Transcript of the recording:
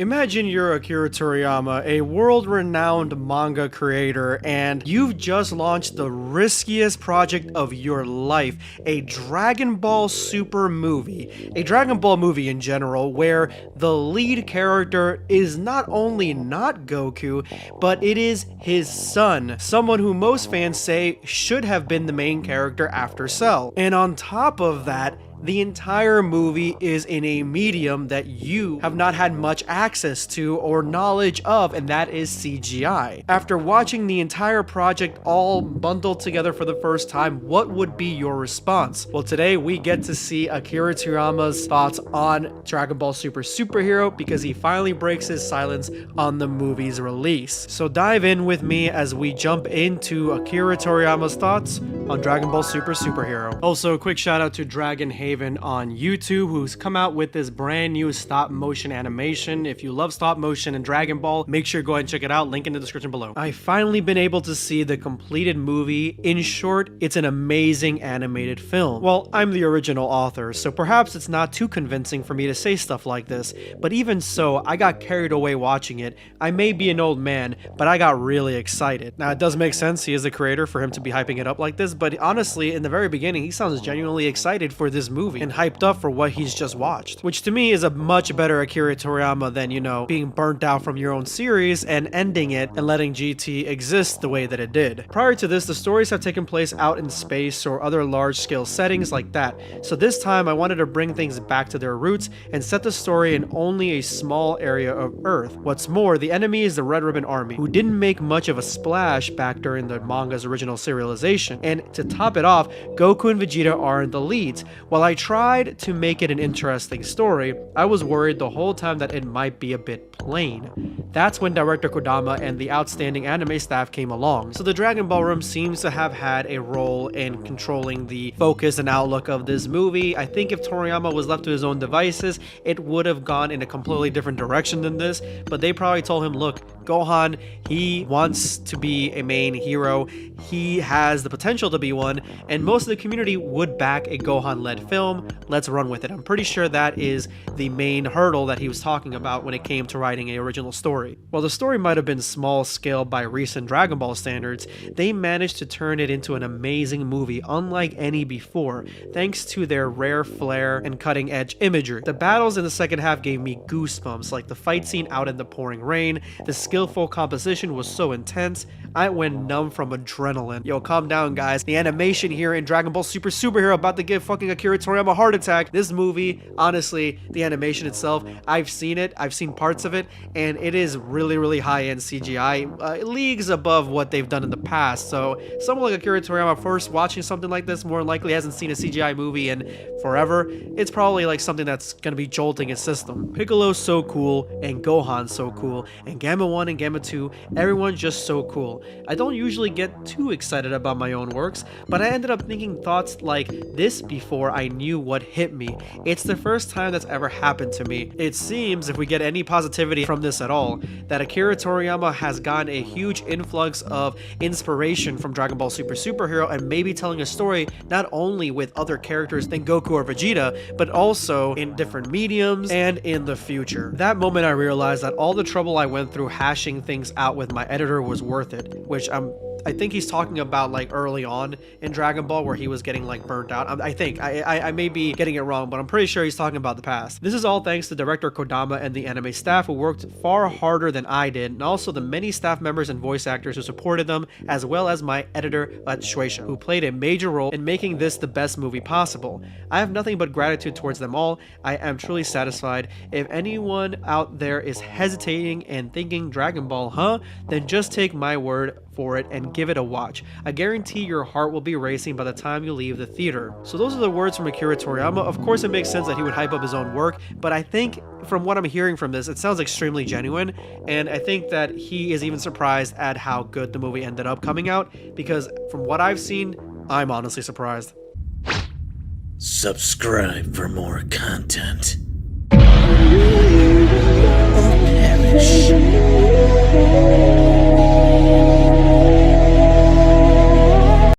Imagine you're Akira Toriyama, a world-renowned manga creator, and you've just launched the riskiest project of your life, a Dragon Ball Super movie. A Dragon Ball movie in general, where the lead character is not only not Goku, but it is his son, someone who most fans say should have been the main character after Cell. And on top of that, the entire movie is in a medium that you have not had much access to or knowledge of, and that is CGI. After watching the entire project all bundled together for the first time, what would be your response? Well, today we get to see Akira Toriyama's thoughts on Dragon Ball Super Superhero because he finally breaks his silence on the movie's release. So dive in with me as we jump into Akira Toriyama's thoughts on Dragon Ball Super Superhero. Also, a quick shout out to Dragon Haven on YouTube, who's come out with this brand new stop motion animation. If you love stop motion and Dragon Ball, make sure to go ahead and check it out. Link in the description below. I've finally been able to see the completed movie. In short, it's an amazing animated film. Well, I'm the original author, so perhaps it's not too convincing for me to say stuff like this, but even so, I got carried away watching it. I may be an old man, but I got really excited. Now, it does make sense, he is the creator, for him to be hyping it up like this, but honestly, in the very beginning, he sounds genuinely excited for this movie and hyped up for what he's just watched, which to me is a much better Akira Toriyama than, you know, being burnt out from your own series and ending it and letting GT exist the way that it did. Prior to this, the stories have taken place out in space or other large-scale settings like that, so this time I wanted to bring things back to their roots and set the story in only a small area of Earth. What's more, the enemy is the Red Ribbon Army, who didn't make much of a splash back during the manga's original serialization, and to top it off, Goku and Vegeta are in the leads. While I tried to make it an interesting story, I was worried the whole time that it might be a bit plain. That's when director Kodama and the outstanding anime staff came along. So the Dragon Ball Room seems to have had a role in controlling the focus and outlook of this movie. I think if Toriyama was left to his own devices, it would have gone in a completely different direction than this, but they probably told him, look, Gohan, he wants to be a main hero, he has the potential to be one, and most of the community would back a Gohan-led film. Let's run with it. I'm pretty sure that is the main hurdle that he was talking about when it came to writing an original story. While the story might have been small scale by recent Dragon Ball standards, they managed to turn it into an amazing movie unlike any before, thanks to their rare flair and cutting edge imagery. The battles in the second half gave me goosebumps, like the fight scene out in the pouring rain. The skillful composition was so intense, I went numb from adrenaline. Yo, calm down, guys. The animation here in Dragon Ball Super Superhero about to give fucking Akira Toriyama a heart attack. This movie, honestly, the animation itself, I've seen it, I've seen parts of it, and it is really high-end CGI, leagues above what they've done in the past. So someone like Akira Toriyama first watching something like this more than likely hasn't seen a CGI movie in forever. It's probably like something that's gonna be jolting his system. Piccolo's so cool, and Gohan's so cool, and Gamma 1 and Gamma 2, everyone's just so cool. I don't usually get too excited about my own works, but I ended up thinking thoughts like this before I knew what hit me. It's the first time that's ever happened to me. It seems, if we get any positivity from this at all, that Akira Toriyama has gotten a huge influx of inspiration from Dragon Ball Super Superhero and maybe telling a story not only with other characters than Goku or Vegeta, but also in different mediums and in the future. That moment I realized that all the trouble I went through hashing things out with my editor was worth it, which I think he's talking about like early on in Dragon Ball where he was getting like burnt out. I may be getting it wrong, but I'm pretty sure he's talking about the past. This is all thanks to director Kodama and the anime staff who worked far harder than I did, and also the many staff members and voice actors who supported them, as well as my editor Shueisha, who played a major role in making this the best movie possible. I have nothing but gratitude towards them all. I am truly satisfied. If anyone out there is hesitating and thinking Dragon Ball, huh? Then just take my word for it and give it a watch. I guarantee your heart will be racing by the time you leave the theater. So those are the words from Akira Toriyama. Of course, it makes sense that he would hype up his own work, but I think from what I'm hearing from this, it sounds extremely genuine, and I think that he is even surprised at how good the movie ended up coming out, because from what I've seen, I'm honestly surprised. Subscribe for more content. Or perish.